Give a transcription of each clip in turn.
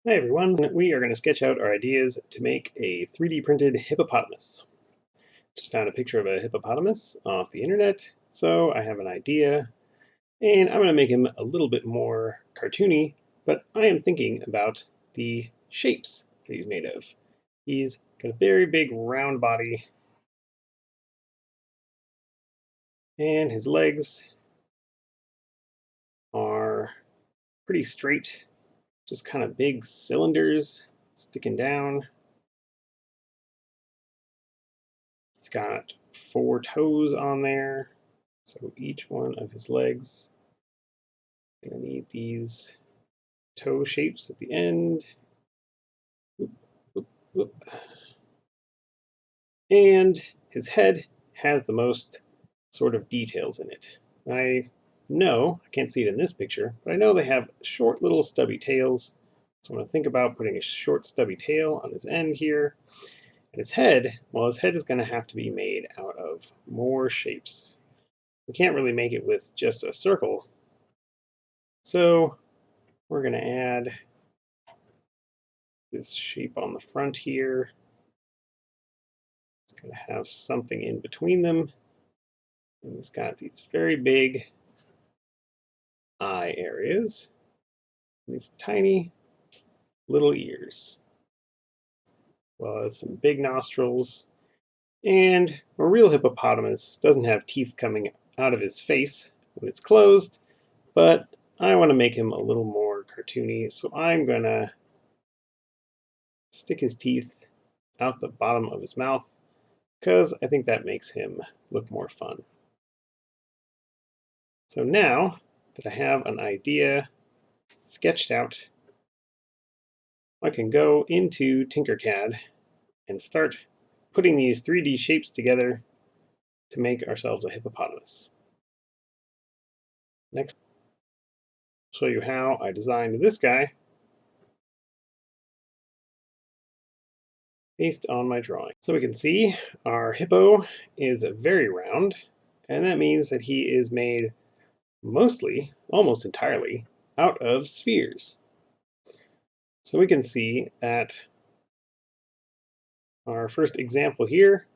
Hi everyone, we are going to sketch out our ideas to make a 3D printed hippopotamus. Just found a picture of a hippopotamus off the internet, so I have an idea, and I'm going to make him a little bit more cartoony, but I am thinking about the shapes that he's made of. He's got a very big round body, and his legs are pretty straight, just kind of big cylinders sticking down. It's got 4 toes on there, so each one of his legs is going to need these toe shapes at the end. Whoop, whoop, whoop. And his head has the most sort of details in it. I can't see it in this picture, but I know they have short little stubby tails. So I'm going to think about putting a short stubby tail on his end here. And his head, well, his head is going to have to be made out of more shapes. We can't really make it with just a circle. So we're going to add this shape on the front here. It's going to have something in between them. And it's got these very big eye areas, and these tiny little ears, well as some big nostrils. And a real hippopotamus doesn't have teeth coming out of his face when it's closed, but I want to make him a little more cartoony, so I'm going to stick his teeth out the bottom of his mouth because I think that makes him look more fun. So now that I have an idea sketched out, I can go into Tinkercad and start putting these 3D shapes together to make ourselves a hippopotamus. Next, I'll show you how I designed this guy based on my drawing. So we can see our hippo is very round, and that means that he is made mostly, almost entirely, out of spheres. So we can see that our first example here,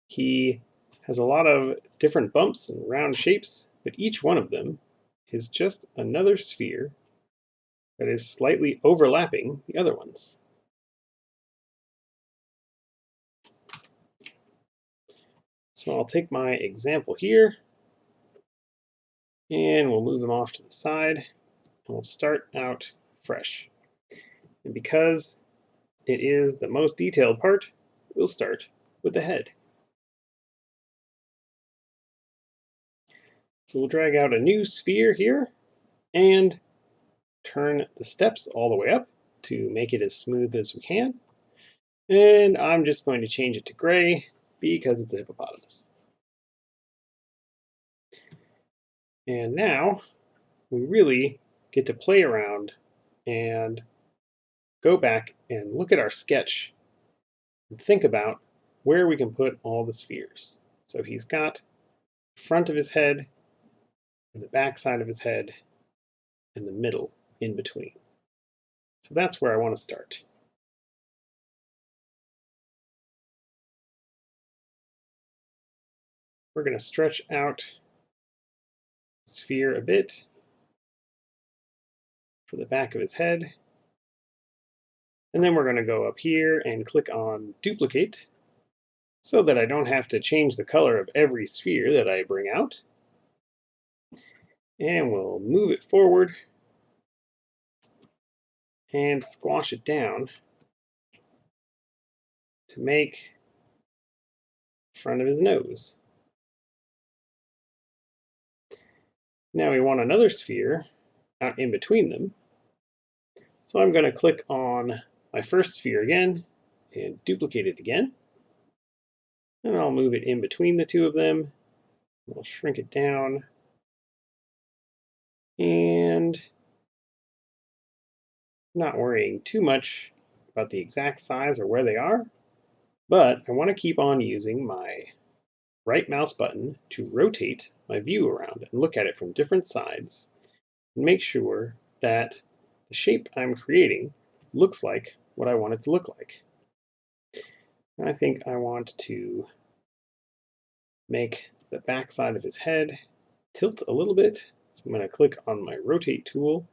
he has a lot of different bumps and round shapes, but each one of them is just another sphere that is slightly overlapping the other ones. So I'll take my example here, and we'll move them off to the side, and we'll start out fresh. And because it is the most detailed part, we'll start with the head. So we'll drag out a new sphere here, and turn the steps all the way up to make it as smooth as we can. And I'm just going to change it to gray because it's a hippopotamus. And now we really get to play around and go back and look at our sketch and think about where we can put all the spheres. So he's got the front of his head, and the back side of his head, and the middle in between. So that's where I want to start. We're going to stretch out the sphere a bit for the back of his head. And then we're going to go up here and click on duplicate so that I don't have to change the color of every sphere that I bring out. And we'll move it forward and squash it down to make the front of his nose. Now we want another sphere out in between them. So I'm going to click on my first sphere again and duplicate it again. And I'll move it in between the two of them. We'll shrink it down. And not worrying too much about the exact size or where they are, but I want to keep on using my right mouse button to rotate my view around and look at it from different sides and make sure that the shape I'm creating looks like what I want it to look like. And I think I want to make the back side of his head tilt a little bit. So I'm going to click on my rotate tool,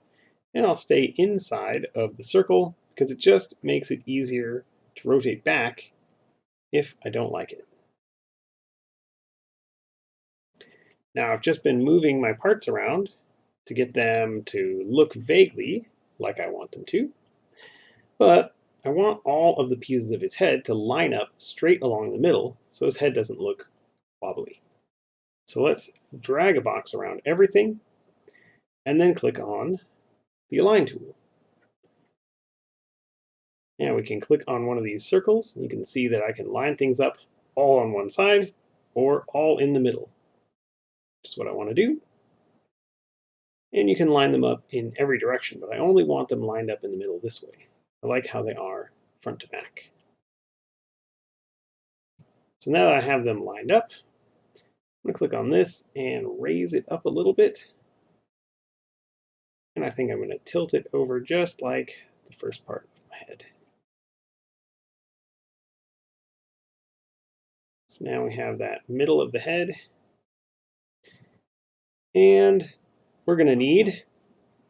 and I'll stay inside of the circle because it just makes it easier to rotate back if I don't like it. Now I've just been moving my parts around to get them to look vaguely like I want them to, but I want all of the pieces of his head to line up straight along the middle so his head doesn't look wobbly. So let's drag a box around everything and then click on the Align tool. Now we can click on one of these circles. You can see that I can line things up all on one side or all in the middle, which is what I want to do. And you can line them up in every direction, but I only want them lined up in the middle this way. I like how they are front to back. So now that I have them lined up, I'm going to click on this and raise it up a little bit. And I think I'm going to tilt it over just like the first part of my head. So now we have that middle of the head. And we're going to need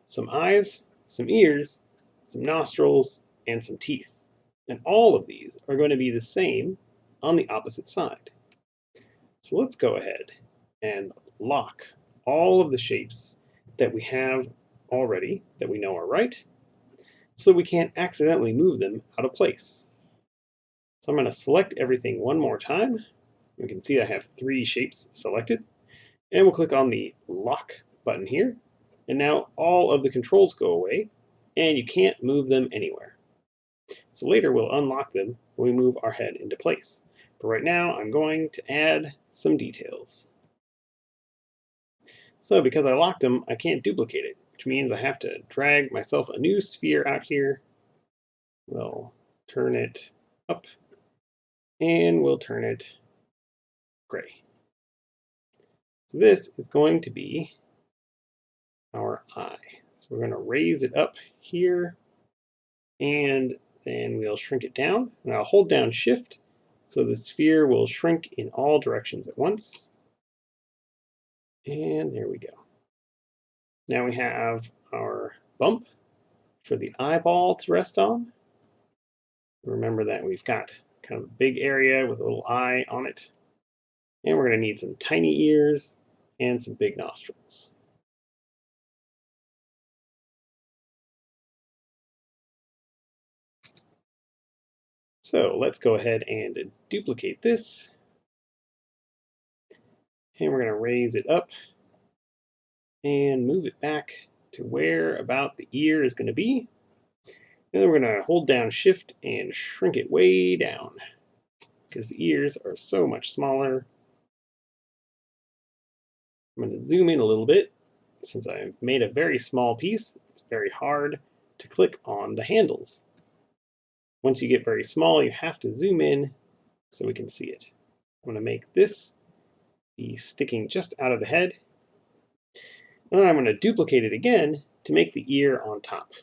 some eyes, some ears, some nostrils, and some teeth. And all of these are going to be the same on the opposite side. So let's go ahead and lock all of the shapes that we have already that we know are right, so we can't accidentally move them out of place. So I'm going to select everything one more time. You can see I have 3 shapes selected, and we'll click on the lock button here, and now all of the controls go away, and you can't move them anywhere. So later we'll unlock them when we move our head into place. But right now I'm going to add some details. So because I locked them, I can't duplicate it, which means I have to drag myself a new sphere out here. We'll turn it up, and we'll turn it gray. So this is going to be our eye. So we're going to raise it up here, and then we'll shrink it down. And I'll hold down Shift so the sphere will shrink in all directions at once. And there we go. Now we have our bump for the eyeball to rest on. Remember that we've got kind of a big area with a little eye on it. And we're going to need some tiny ears and some big nostrils. So let's go ahead and duplicate this. And we're going to raise it up and move it back to where about the ear is going to be. And then we're going to hold down Shift and shrink it way down because the ears are so much smaller. I'm going to zoom in a little bit. Since I've made a very small piece, it's very hard to click on the handles. Once you get very small, you have to zoom in so we can see it. I'm going to make this be sticking just out of the head. And then I'm going to duplicate it again to make the ear on top.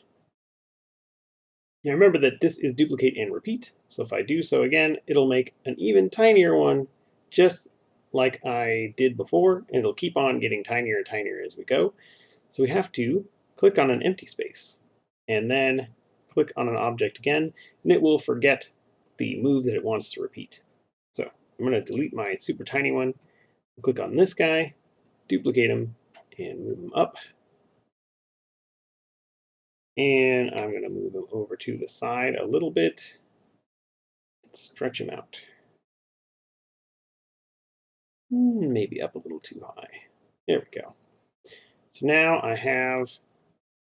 Now remember that this is duplicate and repeat, so if I do so again, it'll make an even tinier one, just like I did before, and it'll keep on getting tinier and tinier as we go. So we have to click on an empty space, and then click on an object again, and it will forget the move that it wants to repeat. So I'm going to delete my super tiny one, click on this guy, duplicate him, and move him up. And I'm going to move him over to the side a little bit and stretch him out. Maybe up a little too high. There we go. So now I have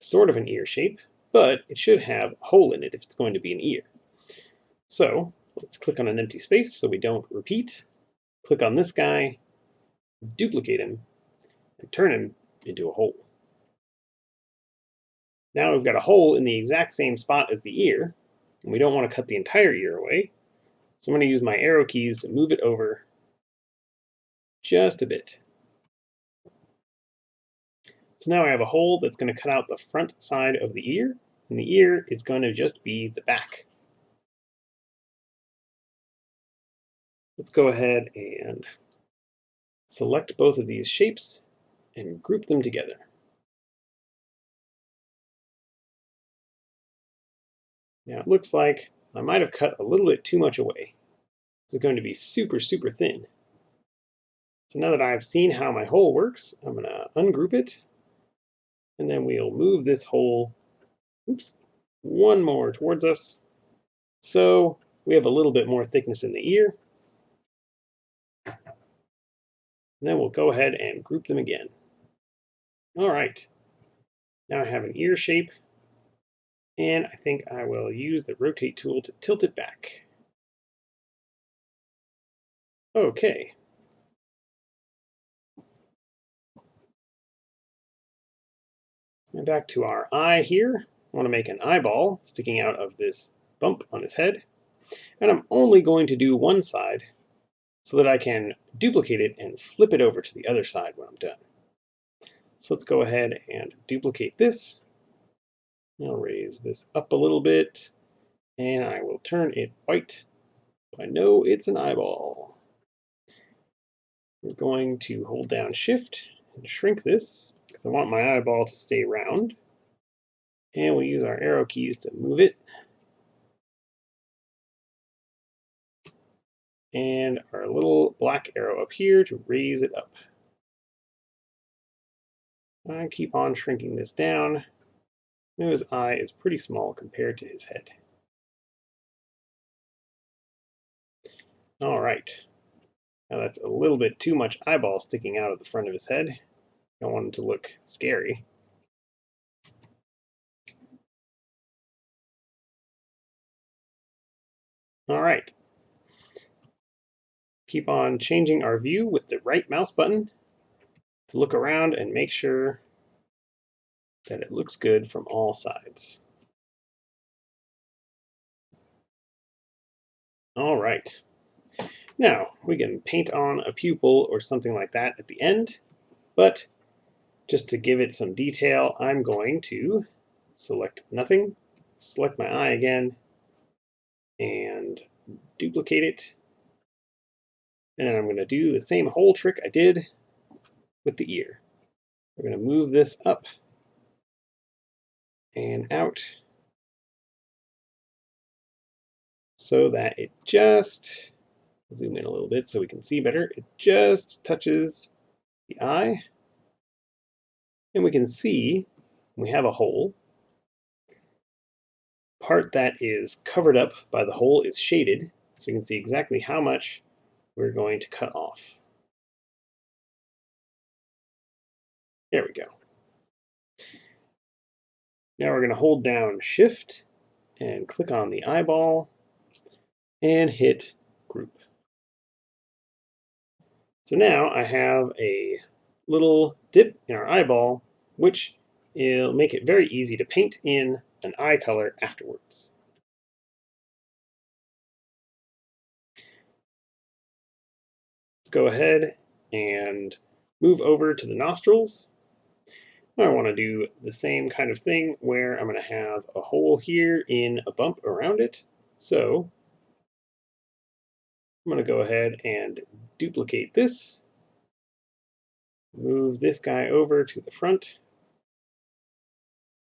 sort of an ear shape, but it should have a hole in it if it's going to be an ear. So let's click on an empty space so we don't repeat. Click on this guy, duplicate him, and turn him into a hole. Now we've got a hole in the exact same spot as the ear, and we don't want to cut the entire ear away. So I'm going to use my arrow keys to move it over just a bit. So now I have a hole that's going to cut out the front side of the ear, and the ear is going to just be the back. Let's go ahead and select both of these shapes and group them together. Now it looks like I might have cut a little bit too much away. This is going to be super, super thin. So now that I've seen how my hole works, I'm going to ungroup it, and then we'll move this hole, one more towards us. So we have a little bit more thickness in the ear. And then we'll go ahead and group them again. All right. Now I have an ear shape, and I think I will use the rotate tool to tilt it back. Okay. And back to our eye here. I want to make an eyeball sticking out of this bump on his head. And I'm only going to do one side so that I can duplicate it and flip it over to the other side when I'm done. So let's go ahead and duplicate this. I'll raise this up a little bit, and I will turn it white so I know it's an eyeball. We're going to hold down Shift and shrink this because I want my eyeball to stay round. And we'll use our arrow keys to move it. And our little black arrow up here to raise it up. I keep on shrinking this down. Now his eye is pretty small compared to his head. All right. Now that's a little bit too much eyeball sticking out of the front of his head. I don't want him to look scary. All right. Keep on changing our view with the right mouse button to look around and make sure that it looks good from all sides. All right. Now, we can paint on a pupil or something like that at the end, but just to give it some detail, I'm going to select nothing, select my eye again, and duplicate it. And I'm going to do the same whole trick I did with the ear. We're going to move this up and out so that it just, zoom in a little bit so we can see better, it just touches the eye. And we can see we have a hole. Part that is covered up by the hole is shaded, so you can see exactly how much we're going to cut off. There we go. Now we're going to hold down Shift and click on the eyeball and hit Group. So now I have a little dip in our eyeball, which will make it very easy to paint in an eye color afterwards. Go ahead and move over to the nostrils. I want to do the same kind of thing where I'm going to have a hole here in a bump around it. So I'm going to go ahead and duplicate this, move this guy over to the front,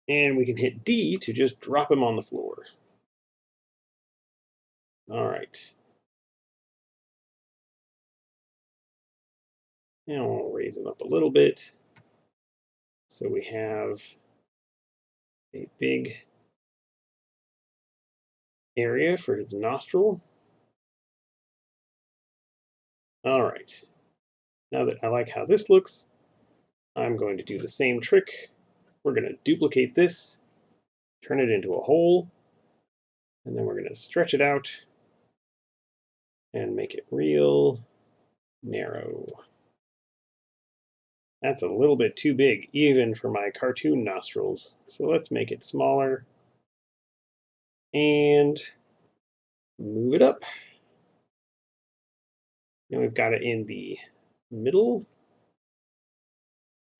and we can hit D to just drop him on the floor. All right. Now I'll raise him up a little bit. So we have a big area for his nostril. All right. Now that I like how this looks, I'm going to do the same trick. We're going to duplicate this, turn it into a hole, and then we're going to stretch it out and make it real narrow. That's a little bit too big, even for my cartoon nostrils. So let's make it smaller and move it up. Now we've got it in the middle.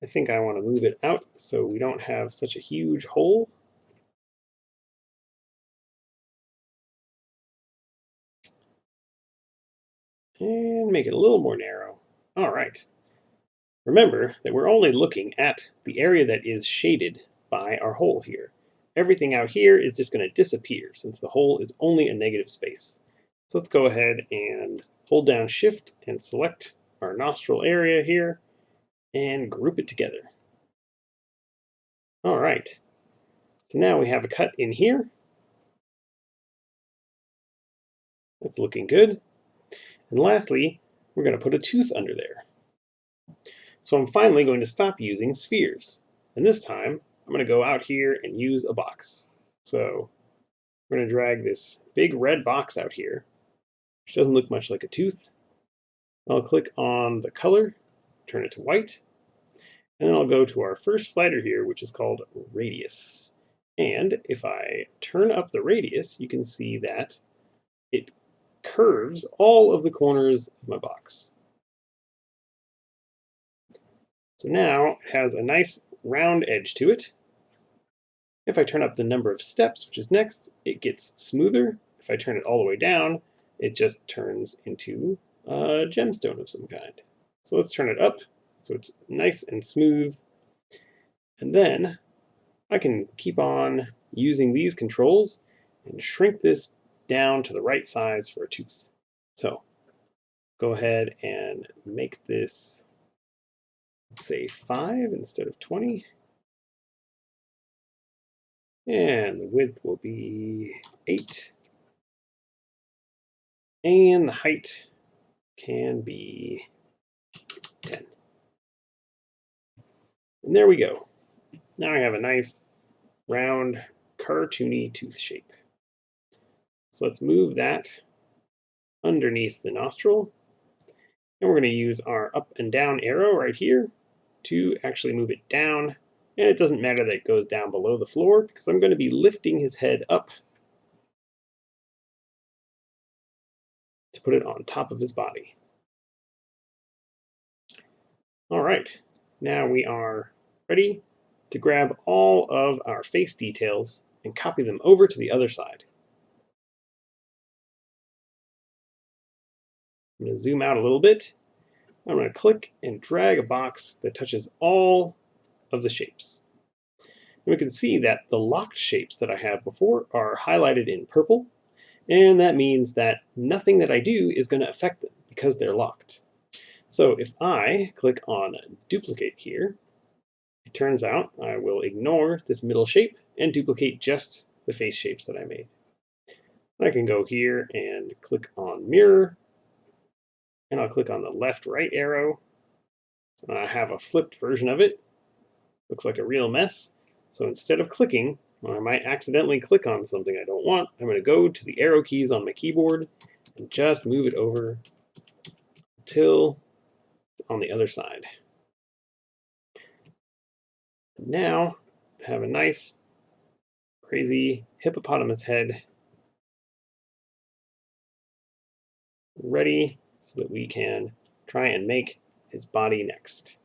I think I want to move it out so we don't have such a huge hole. And make it a little more narrow. All right. Remember that we're only looking at the area that is shaded by our hole here. Everything out here is just going to disappear since the hole is only a negative space. So let's go ahead and hold down Shift and select our nostril area here and group it together. All right. So now we have a cut in here. That's looking good. And lastly, we're going to put a tooth under there. So I'm finally going to stop using spheres. And this time, I'm going to go out here and use a box. So we're going to drag this big red box out here, which doesn't look much like a tooth. I'll click on the color, turn it to white, and then I'll go to our first slider here, which is called radius. And if I turn up the radius, you can see that it curves all of the corners of my box. So now it has a nice round edge to it. If I turn up the number of steps, which is next, it gets smoother. If I turn it all the way down, it just turns into a gemstone of some kind. So let's turn it up so it's nice and smooth. And then I can keep on using these controls and shrink this down to the right size for a tooth. So go ahead and make this, let's say 5 instead of 20. And the width will be 8. And the height can be 10. And there we go. Now I have a nice round cartoony tooth shape. So let's move that underneath the nostril. And we're going to use our up and down arrow right here to actually move it down. And it doesn't matter that it goes down below the floor because I'm going to be lifting his head up to put it on top of his body. All right, now we are ready to grab all of our face details and copy them over to the other side. I'm going to zoom out a little bit. I'm going to click and drag a box that touches all of the shapes. And we can see that the locked shapes that I have before are highlighted in purple, and that means that nothing that I do is going to affect them because they're locked. So if I click on duplicate here, it turns out I will ignore this middle shape and duplicate just the face shapes that I made. I can go here and click on mirror, and I'll click on the left-right arrow. And I have a flipped version of it. Looks like a real mess. So instead of clicking, or I might accidentally click on something I don't want, I'm going to go to the arrow keys on my keyboard and just move it over until it's on the other side. Now I have a nice, crazy hippopotamus head ready so that we can try and make his body next.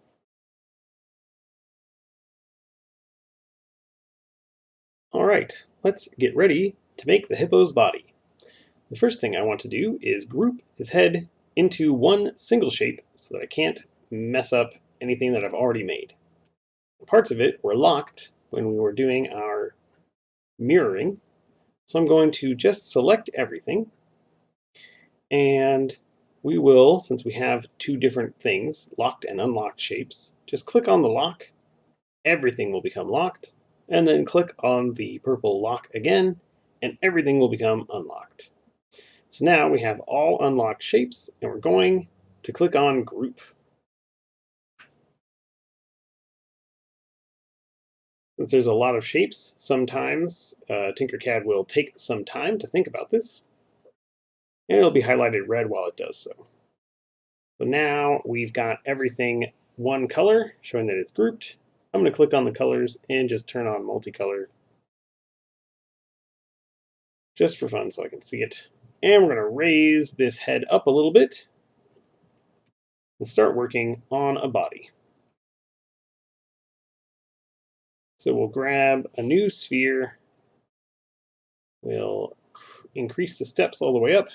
All right, let's get ready to make the hippo's body. The first thing I want to do is group his head into one single shape so that I can't mess up anything that I've already made. Parts of it were locked when we were doing our mirroring, so I'm going to just select everything, and we will, since we have two different things, locked and unlocked shapes, just click on the lock, everything will become locked, and then click on the purple lock again, and everything will become unlocked. So now we have all unlocked shapes, and we're going to click on Group. Since there's a lot of shapes, sometimes Tinkercad will take some time to think about this, and it'll be highlighted red while it does so. So now we've got everything one color, showing that it's grouped. I'm going to click on the colors and just turn on multicolor just for fun so I can see it. And we're going to raise this head up a little bit and start working on a body. So we'll grab a new sphere. We'll increase the steps all the way up.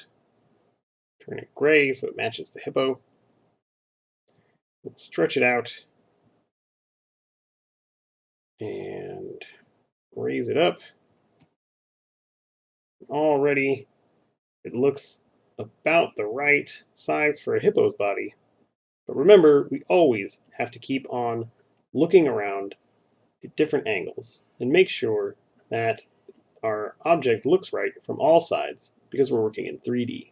Turn it gray so it matches the hippo. We'll stretch it out. And raise it up. Already, it looks about the right size for a hippo's body. But remember, we always have to keep on looking around at different angles and make sure that our object looks right from all sides because we're working in 3D.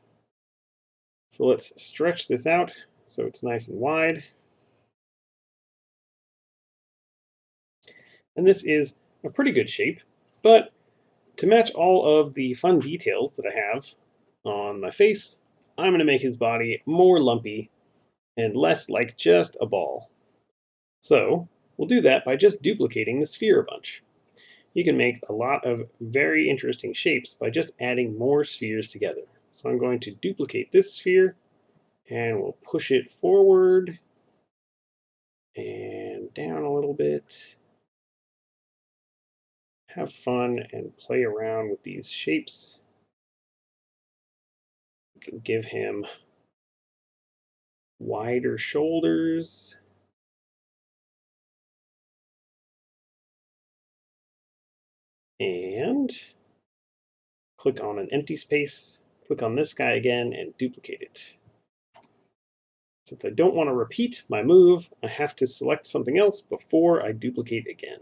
So let's stretch this out so it's nice and wide. And this is a pretty good shape, but to match all of the fun details that I have on my face, I'm going to make his body more lumpy and less like just a ball. So we'll do that by just duplicating the sphere a bunch. You can make a lot of very interesting shapes by just adding more spheres together. So I'm going to duplicate this sphere and we'll push it forward and down a little bit. Have fun and play around with these shapes. You can give him wider shoulders. And click on an empty space, click on this guy again, and duplicate it. Since I don't want to repeat my move, I have to select something else before I duplicate again.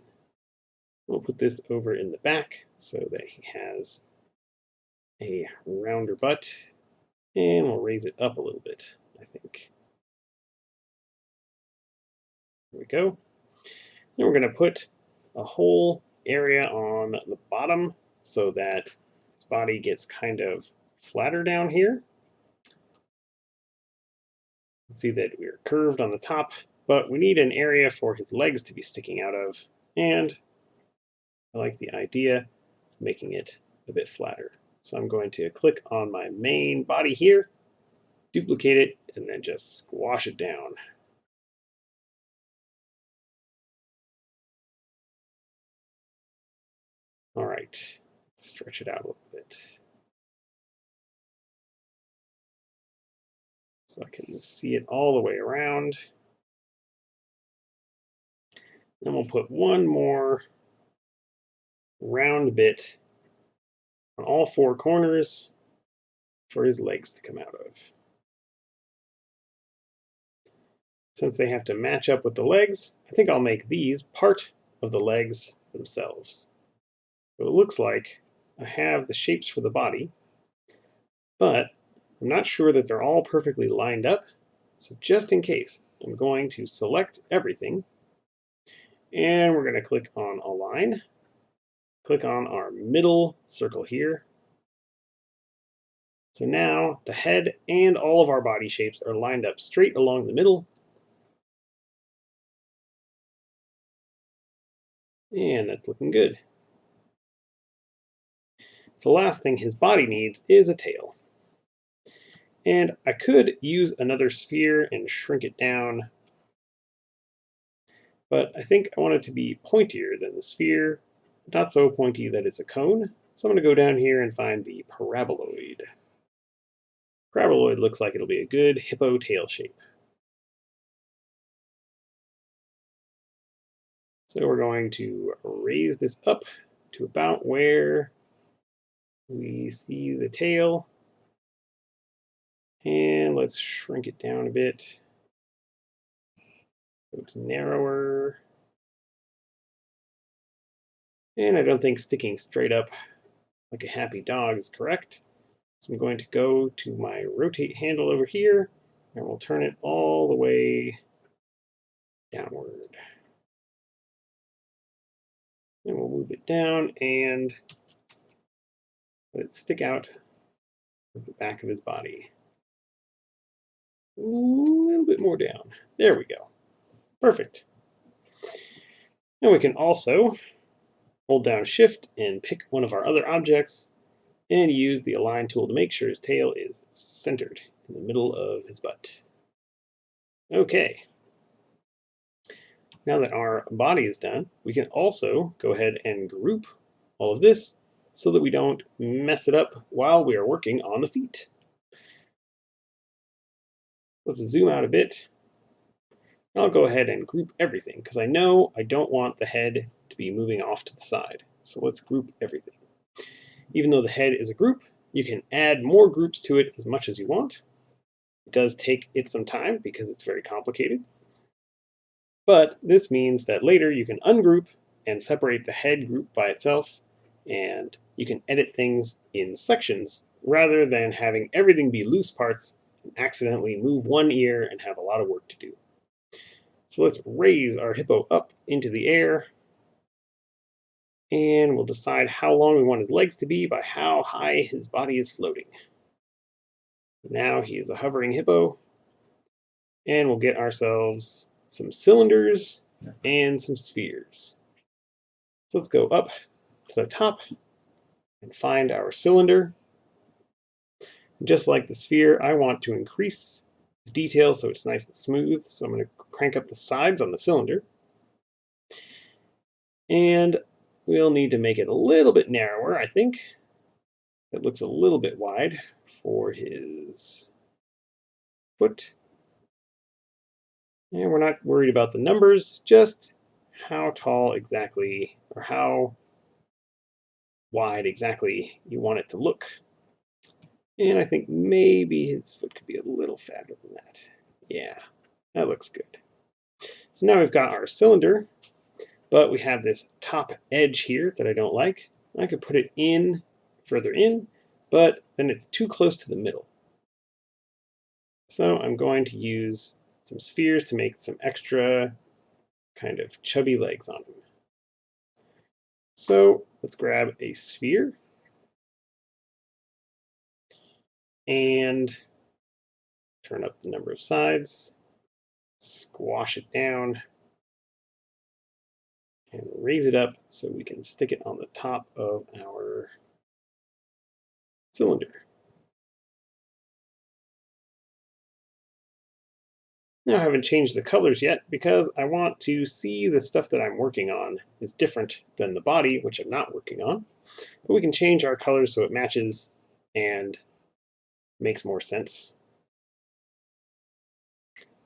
We'll put this over in the back so that he has a rounder butt, and we'll raise it up a little bit, I think. There we go. Then we're going to put a whole area on the bottom so that his body gets kind of flatter down here. See that we're curved on the top, but we need an area for his legs to be sticking out of, and I like the idea of making it a bit flatter. So I'm going to click on my main body here, duplicate it, and then just squash it down. All right, stretch it out a little bit so I can see it all the way around. Then we'll put one more round bit on all four corners for his legs to come out of. Since they have to match up with the legs, I think I'll make these part of the legs themselves. So it looks like I have the shapes for the body, but I'm not sure that they're all perfectly lined up. So just in case, I'm going to select everything, and we're going to click on Align. Click on our middle circle here. So now the head and all of our body shapes are lined up straight along the middle. And that's looking good. So the last thing his body needs is a tail. And I could use another sphere and shrink it down, but I think I want it to be pointier than the sphere, not so pointy that it's a cone. So I'm going to go down here and find the paraboloid. Paraboloid looks like it'll be a good hippo tail shape. So we're going to raise this up to about where we see the tail. And let's shrink it down a bit so it's narrower. And I don't think sticking straight up like a happy dog is correct. So I'm going to go to my rotate handle over here, and we'll turn it all the way downward. And we'll move it down and let it stick out of the back of his body. A little bit more down. There we go. Perfect. And we can also hold down Shift and pick one of our other objects and use the Align tool to make sure his tail is centered in the middle of his butt. Okay. now that our body is done, we can also go ahead and group all of this so that we don't mess it up while we are working on the feet. Let's zoom out a bit. I'll go ahead and group everything because I know I don't want the head to be moving off to the side. So let's group everything. Even though the head is a group, you can add more groups to it as much as you want. It does take it some time because it's very complicated. But this means that later you can ungroup and separate the head group by itself, and you can edit things in sections rather than having everything be loose parts and accidentally move one ear and have a lot of work to do. So let's raise our hippo up into the air, and we'll decide how long we want his legs to be by how high his body is floating. Now he is a hovering hippo, and we'll get ourselves some cylinders and some spheres. So let's go up to the top and find our cylinder. And just like the sphere, I want to increase the detail so it's nice and smooth. So I'm going to crank up the sides on the cylinder. And we'll need to make it a little bit narrower, I think. It looks a little bit wide for his foot. And we're not worried about the numbers, just how tall exactly, or how wide exactly you want it to look. And I think maybe his foot could be a little fatter than that. Yeah, that looks good. So now we've got our cylinder, but we have this top edge here that I don't like. I could put it in, further in, but then it's too close to the middle. So I'm going to use some spheres to make some extra kind of chubby legs on him. So let's grab a sphere and turn up the number of sides, squash it down, and raise it up so we can stick it on the top of our cylinder. Now I haven't changed the colors yet because I want to see the stuff that I'm working on is different than the body, which I'm not working on. But we can change our colors so it matches and makes more sense.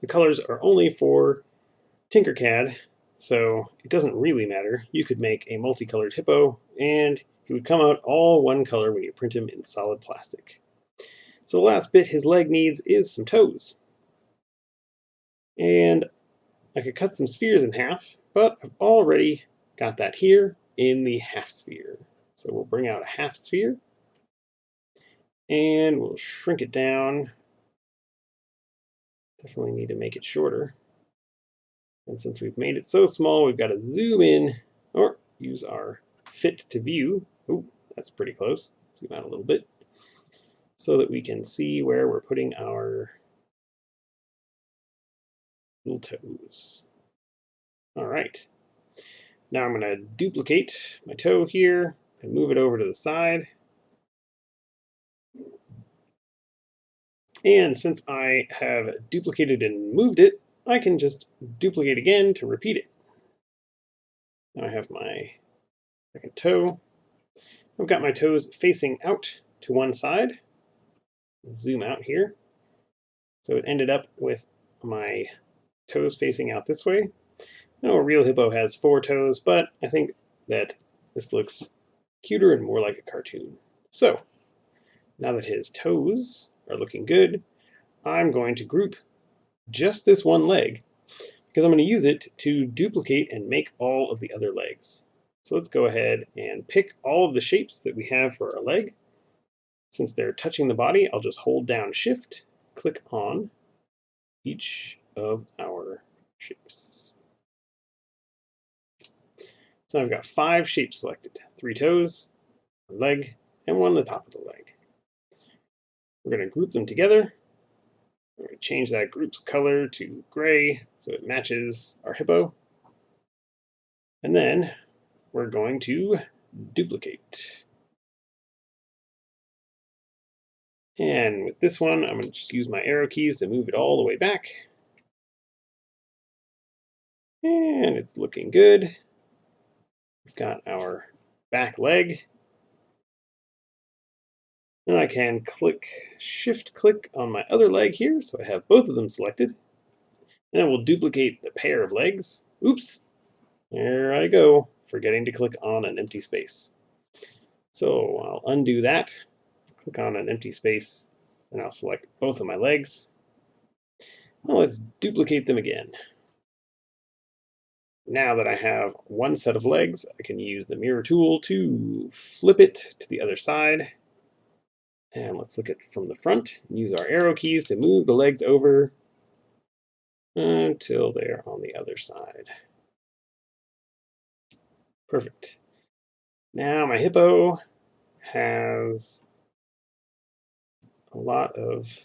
The colors are only for Tinkercad, so it doesn't really matter. You could make a multicolored hippo and he would come out all one color when you print him in solid plastic. So the last bit his leg needs is some toes. And I could cut some spheres in half, but I've already got that here in the half sphere. So we'll bring out a half sphere and we'll shrink it down. Definitely need to make it shorter. And since we've made it so small, we've got to zoom in or use our fit to view. Ooh, that's pretty close. Zoom out a little bit so that we can see where we're putting our little toes. All right. Now I'm going to duplicate my toe here and move it over to the side. And since I have duplicated and moved it, I can just duplicate again to repeat it. Now I have my second toe. I've got my toes facing out to one side. Zoom out here. So it ended up with my toes facing out this way. Now a real hippo has 4 toes, but I think that this looks cuter and more like a cartoon. So now that his toes are looking good, I'm going to group just this one leg because I'm going to use it to duplicate and make all of the other legs. So let's go ahead and pick all of the shapes that we have for our leg. Since they're touching the body, I'll just hold down Shift, click on each of our shapes. So I've got 5 shapes selected, 3 toes, 1 leg, and 1 on the top of the leg. We're going to group them together. We're going to change that group's color to gray so it matches our hippo. And then we're going to duplicate. And with this one, I'm going to just use my arrow keys to move it all the way back. And it's looking good. We've got our back leg. And I can shift click on my other leg here, so I have both of them selected. And I will duplicate the pair of legs. Oops, there I go, forgetting to click on an empty space. So I'll undo that, click on an empty space, and I'll select both of my legs. Well, let's duplicate them again. Now that I have one set of legs, I can use the mirror tool to flip it to the other side. And let's look at it from the front and use our arrow keys to move the legs over until they're on the other side. Perfect. Now my hippo has a lot of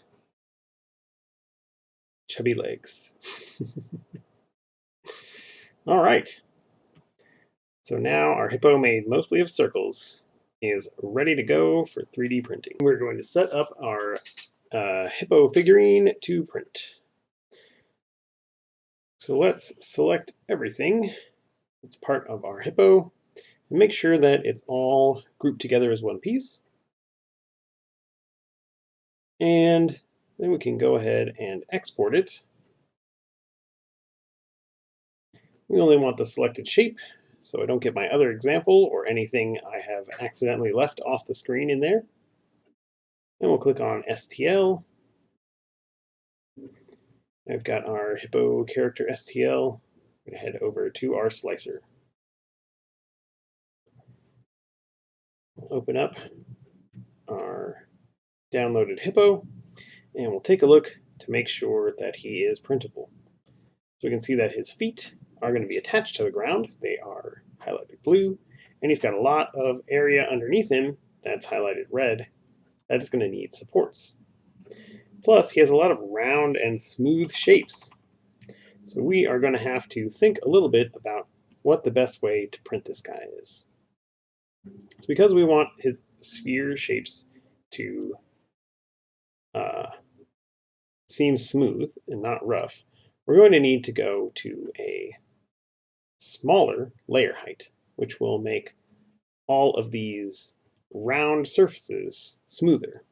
chubby legs. All right. So now our hippo, made mostly of circles, is ready to go for 3D printing. We're going to set up our hippo figurine to print. So let's select everything that's part of our hippo and make sure that it's all grouped together as one piece. And then we can go ahead and export it. We only want the selected shape, so I don't get my other example or anything I have accidentally left off the screen in there. And we'll click on STL. I've got our hippo character STL. I'm going to head over to our slicer. We'll open up our downloaded hippo, and we'll take a look to make sure that he is printable. So we can see that his feet are going to be attached to the ground. They are highlighted blue, and he's got a lot of area underneath him that's highlighted red. That is going to need supports. Plus, he has a lot of round and smooth shapes. So we are going to have to think a little bit about what the best way to print this guy is. It's because we want his sphere shapes to seem smooth and not rough. We're going to need to go to a smaller layer height, which will make all of these round surfaces smoother.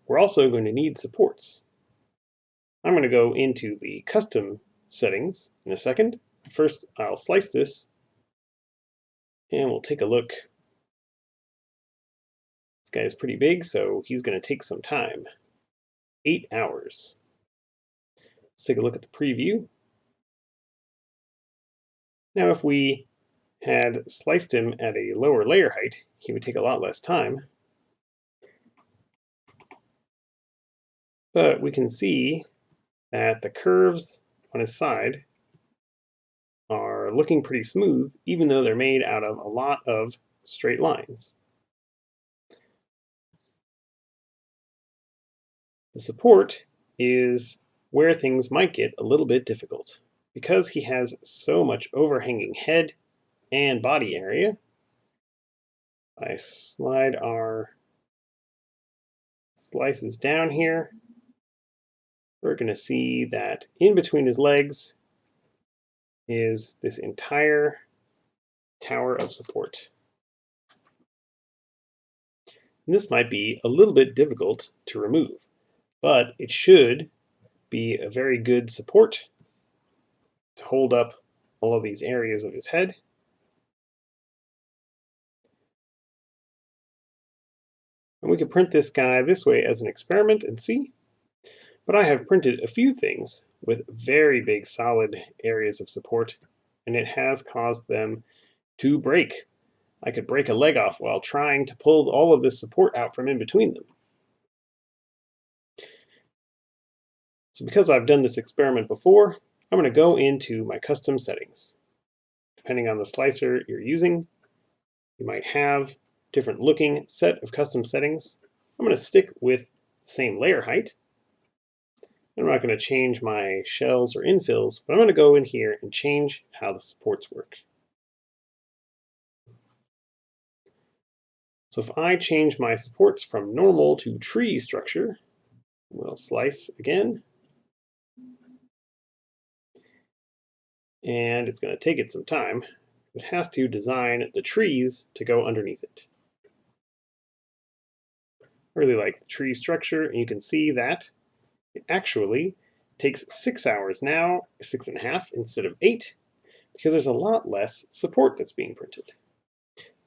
We're also going to need supports. I'm going to go into the custom settings in a second. First, I'll slice this, and we'll take a look. This guy is pretty big, so he's going to take some time. 8 hours. Let's take a look at the preview. Now, if we had sliced him at a lower layer height, he would take a lot less time. But we can see that the curves on his side are looking pretty smooth, even though they're made out of a lot of straight lines. The support is where things might get a little bit difficult. Because he has so much overhanging head and body area, I slide our slices down here. We're going to see that in between his legs is this entire tower of support. And this might be a little bit difficult to remove, but it should be a very good support to hold up all of these areas of his head. And we can print this guy this way as an experiment and see. But I have printed a few things with very big solid areas of support, and it has caused them to break. I could break a leg off while trying to pull all of this support out from in between them. So because I've done this experiment before, I'm going to go into my custom settings. Depending on the slicer you're using, you might have different looking set of custom settings. I'm going to stick with the same layer height. I'm not going to change my shells or infills, but I'm going to go in here and change how the supports work. So if I change my supports from normal to tree structure, we'll slice again. and it's going to take it some time. It has to design the trees to go underneath it. I really like the tree structure, and you can see that it actually takes 6 hours now, 6.5 instead of 8, because there's a lot less support that's being printed.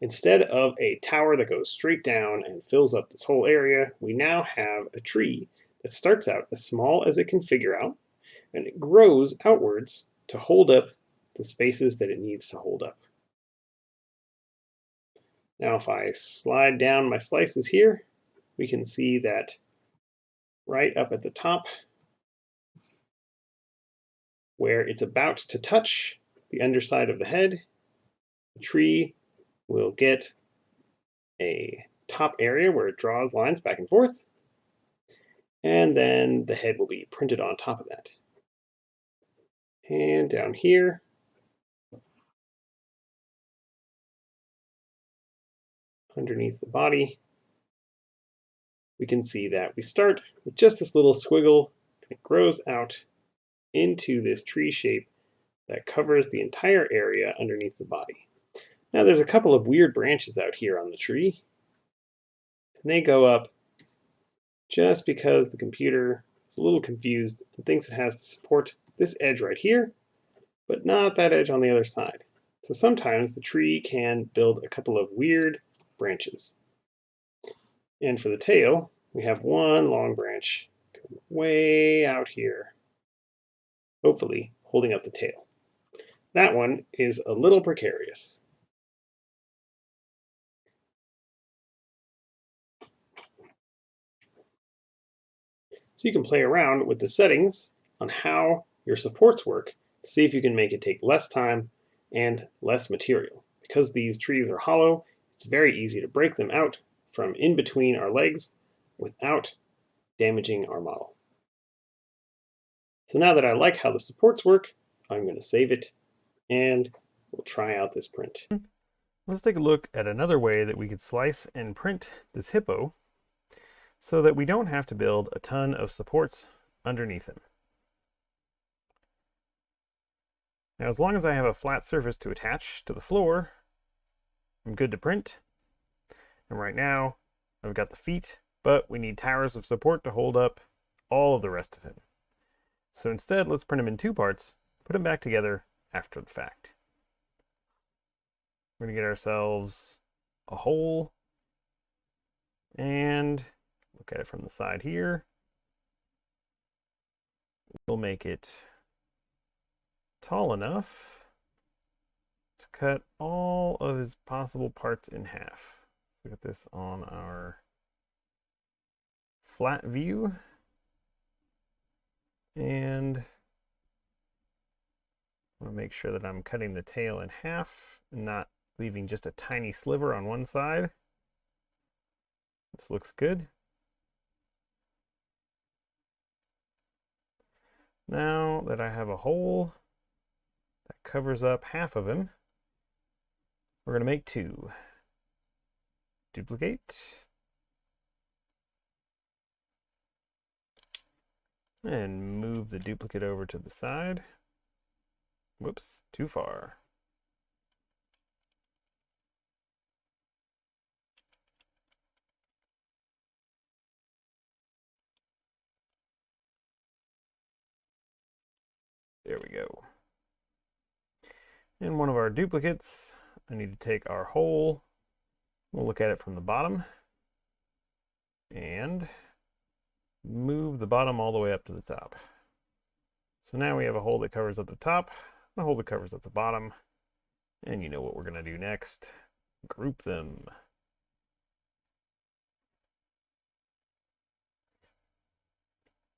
Instead of a tower that goes straight down and fills up this whole area, we now have a tree that starts out as small as it can figure out, and it grows outwards to hold up the spaces that it needs to hold up. Now if I slide down my slices here, we can see that right up at the top, where it's about to touch the underside of the head, the tree will get a top area where it draws lines back and forth, and then the head will be printed on top of that. And down here, underneath the body, we can see that we start with just this little squiggle, and it grows out into this tree shape that covers the entire area underneath the body. Now there's a couple of weird branches out here on the tree, and they go up just because the computer is a little confused and thinks it has to support this edge right here, but not that edge on the other side. So sometimes the tree can build a couple of weird branches. And for the tail, we have one long branch way out here, hopefully holding up the tail. That one is a little precarious. So you can play around with the settings on how your supports work to see if you can make it take less time and less material. Because these trees are hollow, it's very easy to break them out from in between our legs without damaging our model. So now that I like how the supports work, I'm going to save it and we'll try out this print. Let's take a look at another way that we could slice and print this hippo so that we don't have to build a ton of supports underneath him. Now, as long as I have a flat surface to attach to the floor, I'm good to print. And right now, I've got the feet, but we need towers of support to hold up all of the rest of him. So instead, let's print him in two parts, put them back together after the fact. We're going to get ourselves a hole and look at it from the side here. We'll make it tall enough to cut all of his possible parts in half. Look at this on our flat view. And I want to make sure that I'm cutting the tail in half and not leaving just a tiny sliver on one side. This looks good. Now that I have a hole that covers up half of him, we're going to make two. Duplicate. And move the duplicate over to the side. Whoops, too far. There we go. And one of our duplicates, I need to take our hole. We'll look at it from the bottom and move the bottom all the way up to the top. So now we have a hole that covers up the top, and a hole that covers up the bottom. And you know what we're going to do next. Group them.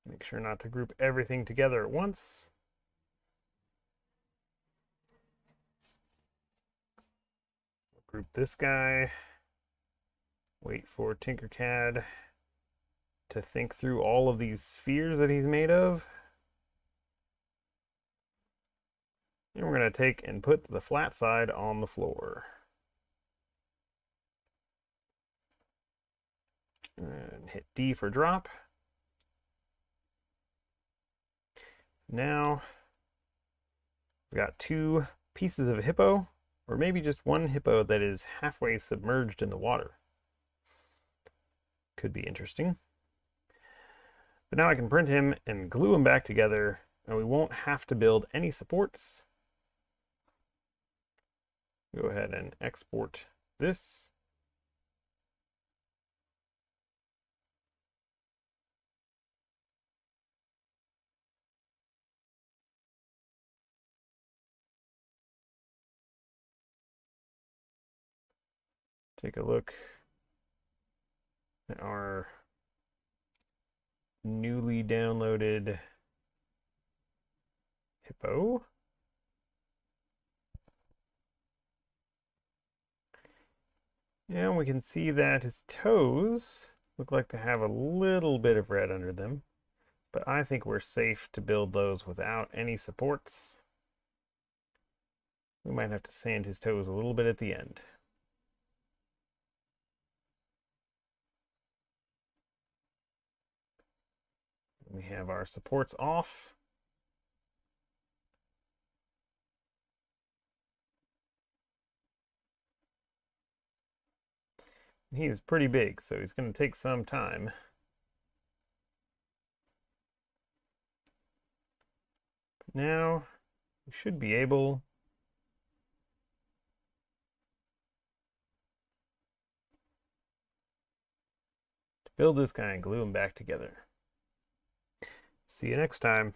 Make sure not to group everything together at once. Group this guy. Wait for Tinkercad to think through all of these spheres that he's made of. And we're going to take and put the flat side on the floor. And hit D for drop. Now We've got 2 pieces of a hippo, or maybe just 1 hippo that is halfway submerged in the water. Could be interesting. But now I can print him and glue him back together, and we won't have to build any supports. Go ahead and export this. Take a look at our newly downloaded hippo. And we can see that his toes look like they have a little bit of red under them, but I think we're safe to build those without any supports. We might have to sand his toes a little bit at the end. We have our supports off. He is pretty big, so he's going to take some time. But now we should be able to build this guy and glue him back together. See you next time.